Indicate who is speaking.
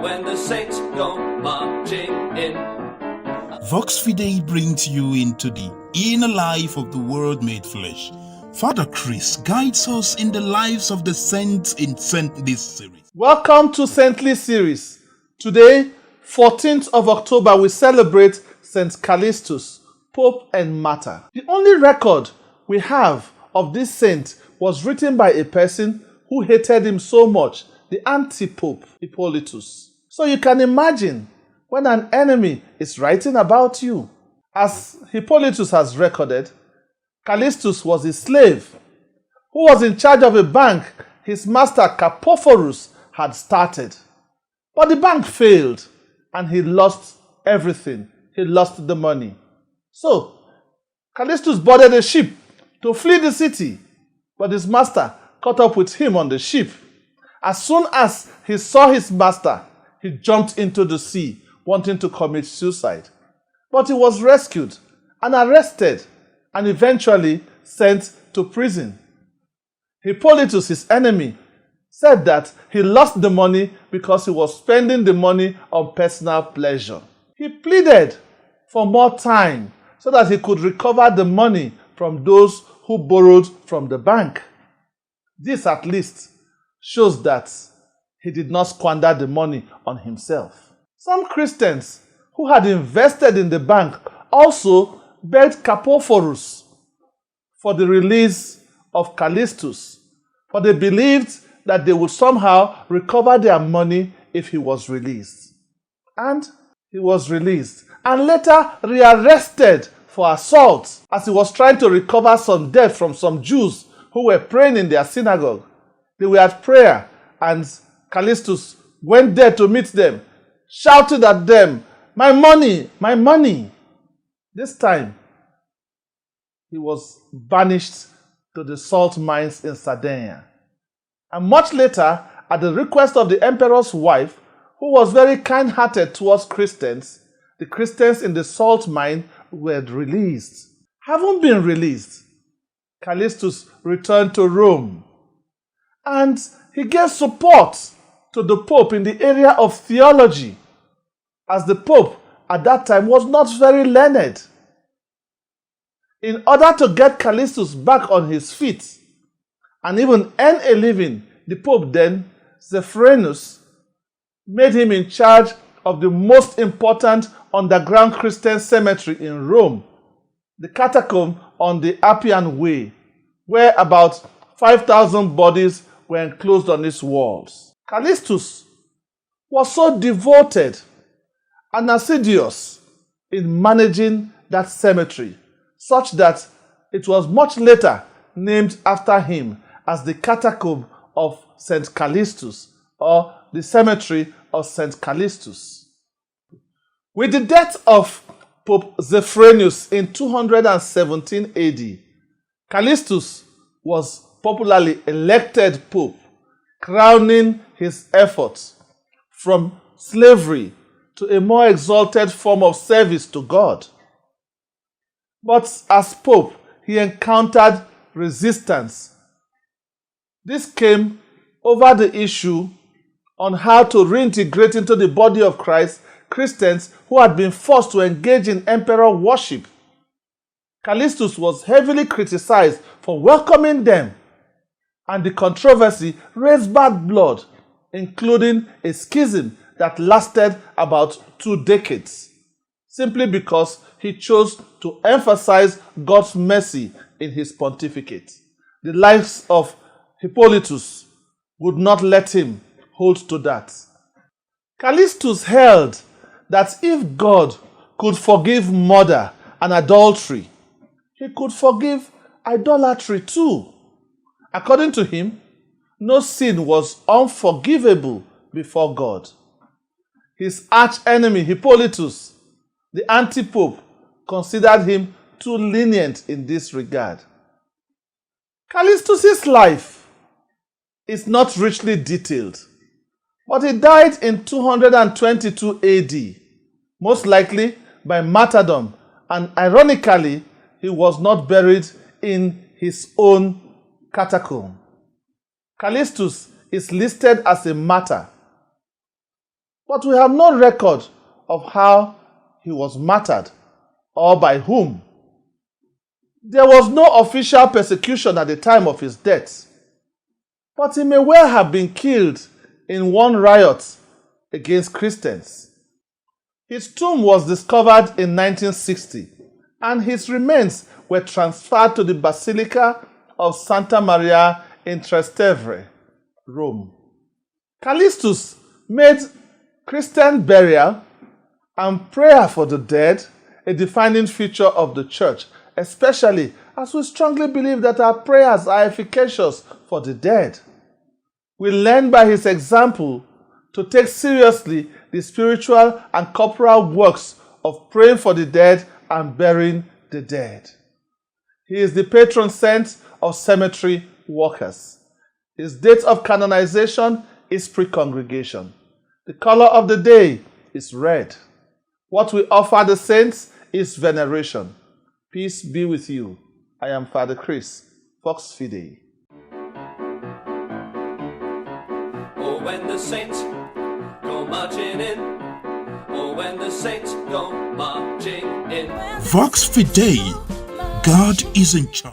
Speaker 1: when the saints go marching in.
Speaker 2: Vox Fidei brings you into the inner life of the Word made flesh. Father Chris guides us in the lives of the saints in Saintly series.
Speaker 3: Welcome to Saintly series. Today, 14th of October, we celebrate Saint Callistus, Pope and Martyr. The only record we have of this saint was written by a person who hated him so much, the anti-pope Hippolytus. So you can imagine when an enemy is writing about you. As Hippolytus has recorded, Callistus was a slave who was in charge of a bank his master Capophorus had started. But the bank failed and he lost everything. He lost the money. So, Callistus boarded a ship to flee the city, but his master caught up with him on the ship. As soon as he saw his master, he jumped into the sea, wanting to commit suicide. But he was rescued and arrested and eventually sent to prison. Hippolytus, his enemy, said that he lost the money because he was spending the money on personal pleasure. He pleaded for more time so that he could recover the money from those who borrowed from the bank. This at least shows that he did not squander the money on himself. Some Christians who had invested in the bank also begged Capophorus for the release of Callistus, for they believed that they would somehow recover their money if he was released. And he was released and later rearrested for assault as he was trying to recover some debt from some Jews who were praying in their synagogue. They were at prayer and Callistus went there to meet them, shouted at them, "My money, my money!" This time, he was banished to the salt mines in Sardinia. And much later, at the request of the emperor's wife, who was very kind-hearted towards Christians, the Christians in the salt mine were released. Having been released, Callistus returned to Rome. And he gave support to the Pope in the area of theology, as the Pope at that time was not very learned. In order to get Callistus back on his feet and even earn a living, the Pope then, Zephyrinus, made him in charge of the most important underground Christian cemetery in Rome, the catacomb on the Appian Way, where about 5,000 bodies were enclosed on its walls. Callistus was so devoted and assiduous in managing that cemetery, such that it was much later named after him as the catacomb of St. Callistus, or the cemetery of St. Callistus. With the death of Pope Zephyrinus in 217 AD, Callistus was popularly elected Pope, crowning his efforts from slavery to a more exalted form of service to God. But as Pope, he encountered resistance. This came over the issue on how to reintegrate into the body of Christ Christians who had been forced to engage in emperor worship. Callistus was heavily criticized for welcoming them, and the controversy raised bad blood, including a schism that lasted about 2 decades, simply because he chose to emphasize God's mercy in his pontificate. The lives of Hippolytus would not let him hold to that. Callistus held that if God could forgive murder and adultery, he could forgive idolatry too. According to him, no sin was unforgivable before God. His arch-enemy Hippolytus, the anti-pope, considered him too lenient in this regard. Callistus' life is not richly detailed, but he died in 222 AD, most likely by martyrdom, and ironically, he was not buried in his own catacomb. Callistus is listed as a martyr, but we have no record of how he was martyred or by whom. There was no official persecution at the time of his death, but he may well have been killed in one riot against Christians. His tomb was discovered in 1960, and his remains were transferred to the Basilica of Santa Maria in Trastevere, Rome. Callistus made Christian burial and prayer for the dead a defining feature of the church, especially as we strongly believe that our prayers are efficacious for the dead. We learn by his example to take seriously the spiritual and corporal works of praying for the dead and burying the dead. He is the patron saint of cemetery workers. His date of canonization is pre-congregation. The color of the day is red. What we offer the saints is veneration. Peace be with you. I am Father Chris, Vox Fidei.
Speaker 1: Oh, when the saints go marching in. Oh, when the saints go marching in.
Speaker 2: Vox Fidei, God is in charge.